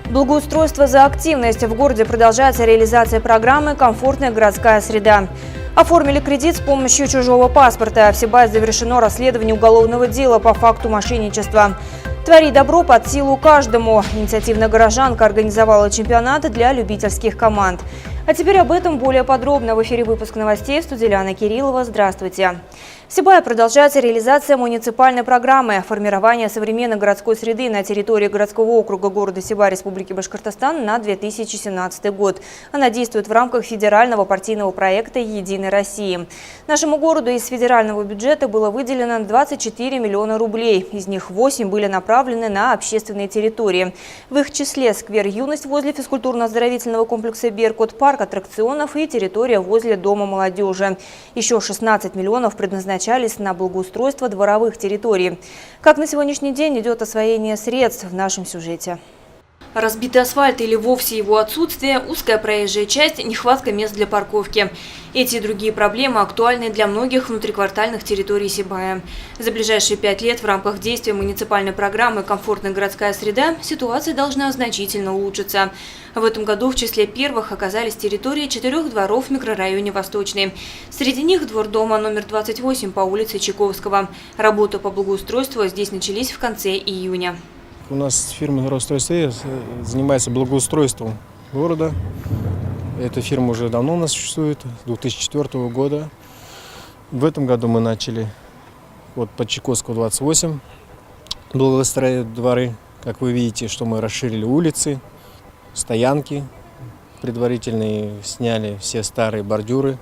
Благоустройство за активность. В городе продолжается реализация программы «Комфортная городская среда». Оформили кредит с помощью чужого паспорта. В Сибае завершено расследование уголовного дела по факту мошенничества. «Твори добро под силу каждому». Инициативная горожанка организовала чемпионат для любительских команд. А теперь об этом более подробно. В эфире выпуск новостей. В студии Диана Кириллова. Здравствуйте. В Сибае продолжается реализация муниципальной программы формирования современной городской среды на территории городского округа города Сибай Республики Башкортостан на 2017 год. Она действует в рамках федерального партийного проекта «Единой России». Нашему городу из федерального бюджета было выделено 24 миллиона рублей. Из них 8 были направлены на общественные территории. В их числе сквер «Юность» возле физкультурно-оздоровительного комплекса «Беркут», парк аттракционов и территория возле Дома молодежи. Еще 16 миллионов предназначались на благоустройство дворовых территорий. Как на сегодняшний день идет освоение средств в нашем сюжете. Разбитый асфальт или вовсе его отсутствие, узкая проезжая часть, нехватка мест для парковки. Эти и другие проблемы актуальны для многих внутриквартальных территорий Сибая. За ближайшие 5 лет в рамках действия муниципальной программы «Комфортная городская среда» ситуация должна значительно улучшиться. В этом году в числе первых оказались территории 4 дворов в микрорайоне Восточный. Среди них двор дома номер 28 по улице Чайковского. Работы по благоустройству здесь начались в конце июня. У нас фирма «Горостройстрой» занимается благоустройством города. Эта фирма уже давно у нас существует, с 2004 года. В этом году мы начали вот по Чайковского 28 благоустраивать дворы. Как вы видите, что мы расширили улицы, стоянки предварительные, сняли все старые бордюры.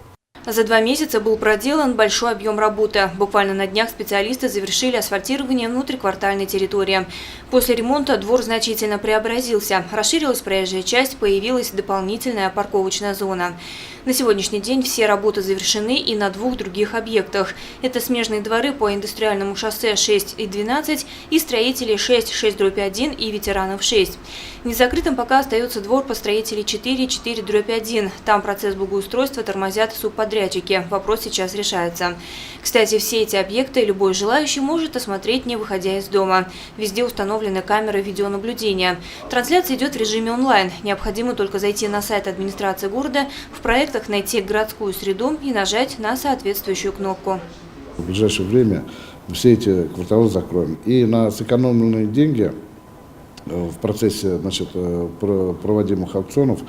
За 2 месяца был проделан большой объем работы. Буквально на днях специалисты завершили асфальтирование внутриквартальной территории. После ремонта двор значительно преобразился. Расширилась проезжая часть, появилась дополнительная парковочная зона. На сегодняшний день все работы завершены и на 2 других объектах. Это смежные дворы по индустриальному шоссе 6 и 12 и строителей 6, 6/1 и ветеранов 6. Незакрытым пока остается двор по строителей 4, 4/1. Там процесс благоустройства тормозят субподрядчики. Вопрос сейчас решается. Кстати, все эти объекты любой желающий может осмотреть, не выходя из дома. Везде установлены камеры видеонаблюдения. Трансляция идет в режиме онлайн. Необходимо только зайти на сайт администрации города, в проектах найти городскую среду и нажать на соответствующую кнопку. В ближайшее время все эти кварталы закроем. И на сэкономленные деньги в процессе проводимых аукционов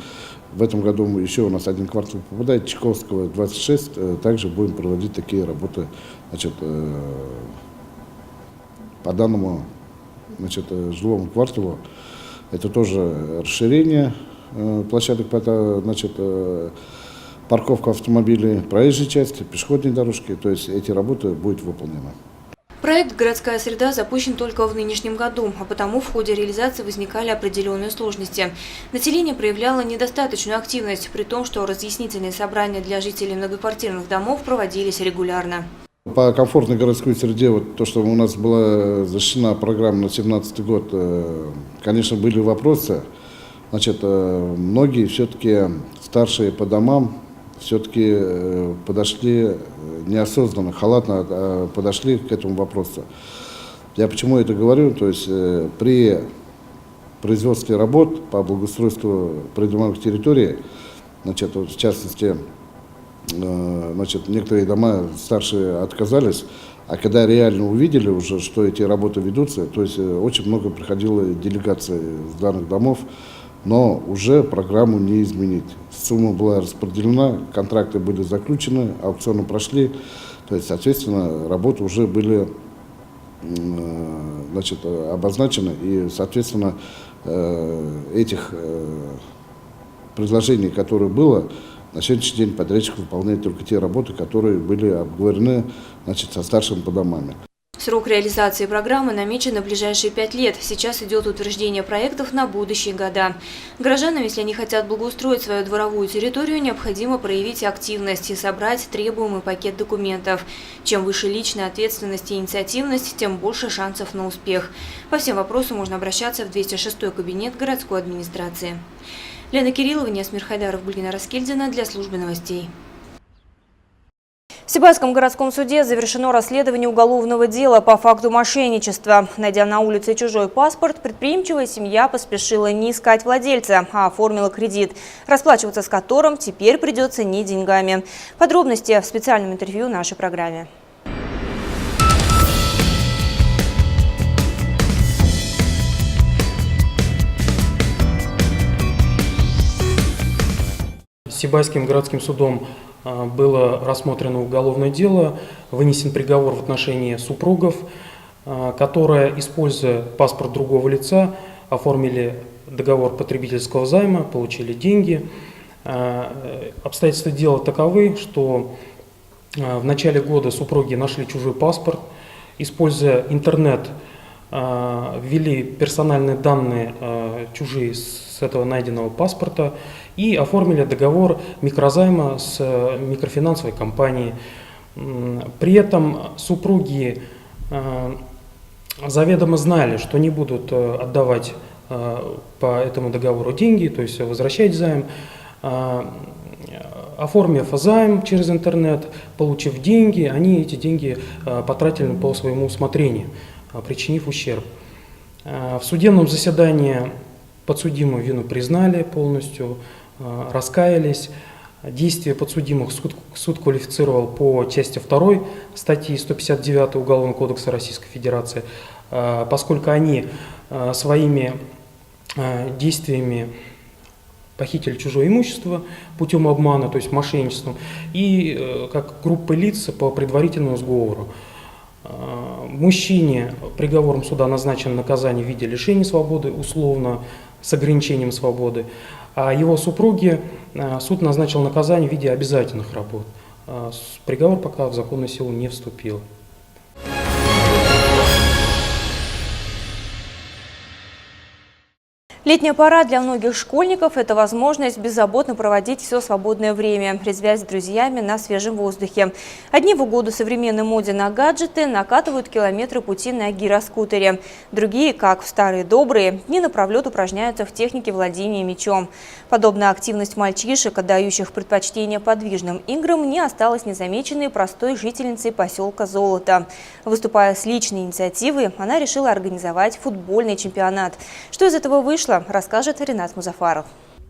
в этом году еще у нас один квартал попадает, Чайковского 26, также будем проводить такие работы по данному жилому кварталу. Это тоже расширение площадок, парковка автомобилей, проезжей части, пешеходные дорожки. То есть эти работы будут выполнены. Проект «Городская среда» запущен только в нынешнем году, а потому в ходе реализации возникали определенные сложности. Население проявляло недостаточную активность, при том, что разъяснительные собрания для жителей многоквартирных домов проводились регулярно. По комфортной городской среде, вот то, что у нас была защищена программа на 2017 год, конечно, были вопросы. Многие все-таки старшие по домам все-таки подошли неосознанно, халатно подошли к этому вопросу. Я почему это говорю? То есть при производстве работ по благоустройству придомовых территорий, в частности, некоторые дома старшие отказались, а когда реально увидели уже, что эти работы ведутся, то есть очень много приходило делегаций с данных домов, но уже программу не изменить. Сумма была распределена, контракты были заключены, аукционы прошли, то есть, соответственно, работы уже были обозначены, и, соответственно, этих предложений, которые было, на сегодняшний день подрядчик выполняет только те работы, которые были обговорены со старшими по домам. В Срок реализации программы намечен на ближайшие 5 лет. Сейчас идет утверждение проектов на будущие года. Горожанам, если они хотят благоустроить свою дворовую территорию, необходимо проявить активность и собрать требуемый пакет документов. Чем выше личная ответственность и инициативность, тем больше шансов на успех. По всем вопросам можно обращаться в 206-й кабинет городской администрации. Лена Кириллова, Неосмир Хайдаров, Гульгина Раскельдина для службы новостей. В Сибайском городском суде завершено расследование уголовного дела по факту мошенничества. Найдя на улице чужой паспорт, предприимчивая семья поспешила не искать владельца, а оформила кредит, расплачиваться с которым теперь придется не деньгами. Подробности в специальном интервью в нашей программе. Сибайским городским судом было рассмотрено уголовное дело, вынесен приговор в отношении супругов, которые, используя паспорт другого лица, оформили договор потребительского займа, получили деньги. Обстоятельства дела таковы, что в начале года супруги нашли чужой паспорт, используя интернет, ввели персональные данные чужие с этого найденного паспорта и оформили договор микрозайма с микрофинансовой компанией. При этом супруги заведомо знали, что не будут отдавать по этому договору деньги, то есть возвращать займ. Оформив займ через интернет, получив деньги, они эти деньги потратили по своему усмотрению, причинив ущерб. В судебном заседании подсудимую вину признали полностью, раскаялись. Действия подсудимых суд квалифицировал по части 2 статьи 159 Уголовного кодекса Российской Федерации, поскольку они своими действиями похитили чужое имущество путем обмана, то есть мошенничеством, и как группа лиц по предварительному сговору. Мужчине приговором суда назначено наказание в виде лишения свободы, условно, с ограничением свободы, а его супруге суд назначил наказание в виде обязательных работ. Приговор пока в законную силу не вступил. Летняя пора для многих школьников – это возможность беззаботно проводить все свободное время, резвясь с друзьями на свежем воздухе. Одни в угоду современной моде на гаджеты накатывают километры пути на гироскутере. Другие, как в старые добрые, дни напролет упражняются в технике владения мечом. Подобная активность мальчишек, отдающих предпочтение подвижным играм, не осталась незамеченной простой жительницей поселка Золото. Выступая с личной инициативой, она решила организовать футбольный чемпионат. Что из этого вышло, расскажет Ренат Музафаров.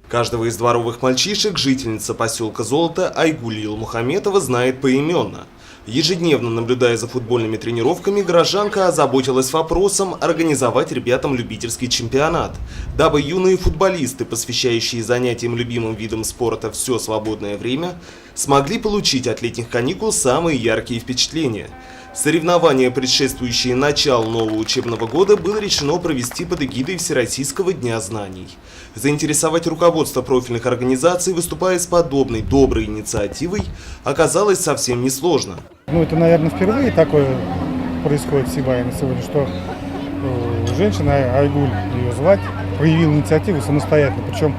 Каждого из дворовых мальчишек жительница поселка Золото Айгуль Елмухаметова знает поименно. Ежедневно наблюдая за футбольными тренировками, горожанка озаботилась вопросом организовать ребятам любительский чемпионат, дабы юные футболисты, посвящающие занятиям любимым видом спорта все свободное время, смогли получить от летних каникул самые яркие впечатления. Соревнования, предшествующие началу нового учебного года, было решено провести под эгидой Всероссийского дня знаний. Заинтересовать руководство профильных организаций, выступая с подобной доброй инициативой, оказалось совсем несложно. Это, наверное, впервые такое происходит в Сибае на сегодня, что женщина, Айгуль ее звать, проявила инициативу самостоятельно. Причем,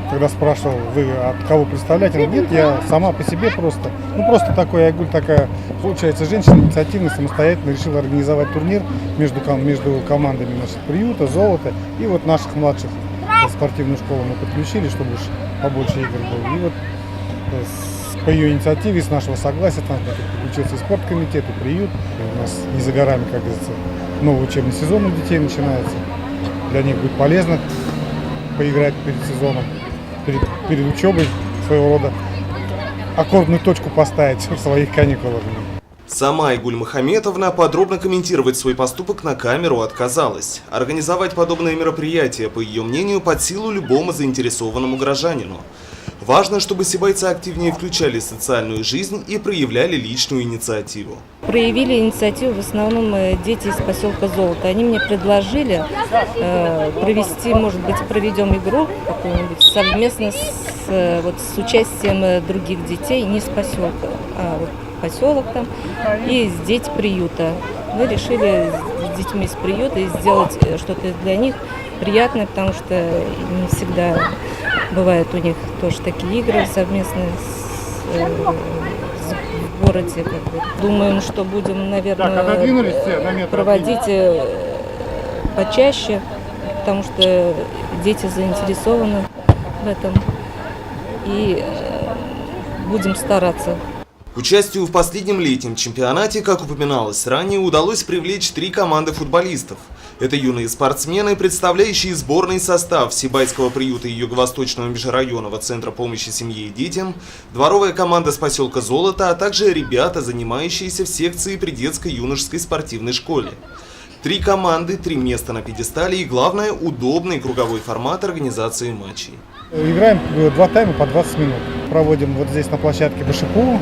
когда спрашивал, вы от кого представляете, она говорит, нет, я сама по себе просто. Просто такой Айгуль, такая, получается, женщина инициативно, самостоятельно решила организовать турнир между командами наших приюта, Золото и вот наших младших спортивную школу мы подключили, чтобы уж побольше игр было. И вот по ее инициативе, с нашего согласия, там подключился и спорткомитет, и приют. И у нас не за горами, как говорится, новый учебный сезон у детей начинается. Для них будет полезно поиграть перед сезоном, перед учебой, своего рода аккордную точку поставить в своих каникулах. Сама Айгуль Мухаметовна подробно комментировать свой поступок на камеру отказалась. Организовать подобные мероприятия, по ее мнению, под силу любому заинтересованному горожанину. Важно, чтобы сибайцы активнее включали социальную жизнь и проявляли личную инициативу. Проявили инициативу в основном дети из поселка Золото. Они мне предложили провести, может быть, проведем игру какую-нибудь совместно с участием других детей, не с поселка, а поселок там, и дети приюта. Мы решили с детьми из приюта сделать что-то для них приятное, потому что не всегда бывают у них тоже такие игры совместные в городе. Как бы. Думаем, что будем, наверное, проводить почаще, потому что дети заинтересованы в этом. И будем стараться. К участию в последнем летнем чемпионате, как упоминалось ранее, удалось привлечь 3 команды футболистов. Это юные спортсмены, представляющие сборный состав Сибайского приюта и Юго-Восточного межрайонного центра помощи семье и детям, дворовая команда с поселка Золото, а также ребята, занимающиеся в секции при детско-юношеской спортивной школе. 3 команды, 3 места на пьедестале и, главное, удобный круговой формат организации матчей. Играем 2 тайма по 20 минут. Проводим вот здесь на площадке БШПУ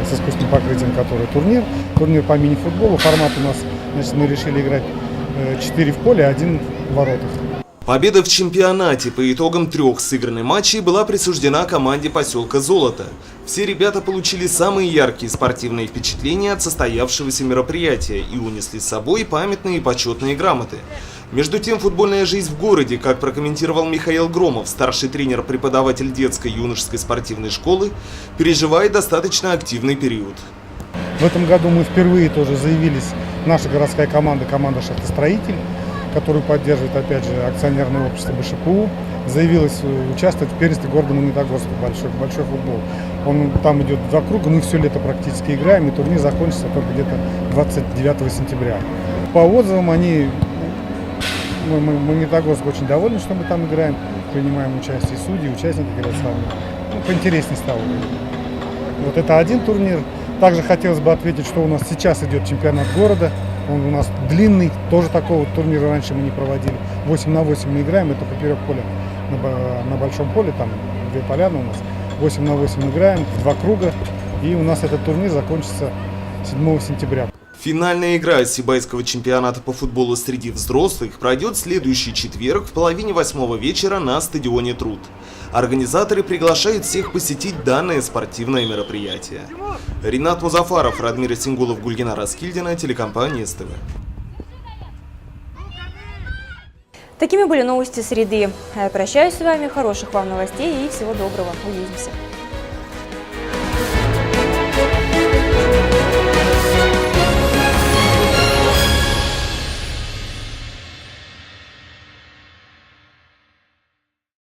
с искусственным покрытием, который турнир. Турнир по мини-футболу. Формат у нас, значит, мы решили играть 4 в поле, 1 в воротах. Победа в чемпионате по итогам 3 сыгранных матчей была присуждена команде поселка Золото. Все ребята получили самые яркие спортивные впечатления от состоявшегося мероприятия и унесли с собой памятные и почетные грамоты. Между тем, футбольная жизнь в городе, как прокомментировал Михаил Громов, старший тренер-преподаватель детской и юношеской спортивной школы, переживает достаточно активный период. В этом году мы впервые тоже заявились, наша городская команда «Шахтостроитель», которую поддерживает, опять же, акционерное общество БШПУ, заявилась участвовать в первенстве города Магнитогорска, большой футбол. Там идет 2 круга, мы все лето практически играем, и турнир закончится только где-то 29 сентября. По отзывам Магнитогорск очень доволен, что мы там играем, принимаем участие судьи, участники говорят сами. Поинтереснее стало. Вот это один турнир. Также хотелось бы ответить, что у нас сейчас идет чемпионат города. Он у нас длинный, тоже такого турнира раньше мы не проводили. 8 на 8 мы играем, это поперек поля на большом поле, там 2 поляны у нас. 8 на 8 играем, 2 круга, и у нас этот турнир закончится 7 сентября. Финальная игра Сибайского чемпионата по футболу среди взрослых пройдет в следующий четверг в половине 8 вечера на стадионе Труд. Организаторы приглашают всех посетить данное спортивное мероприятие. Ринат Музафаров, Радмир Сингулов, Гульгина Раскильдина, телекомпания СТВ. Такими были новости среды. Я прощаюсь с вами, хороших вам новостей и всего доброго. Увидимся.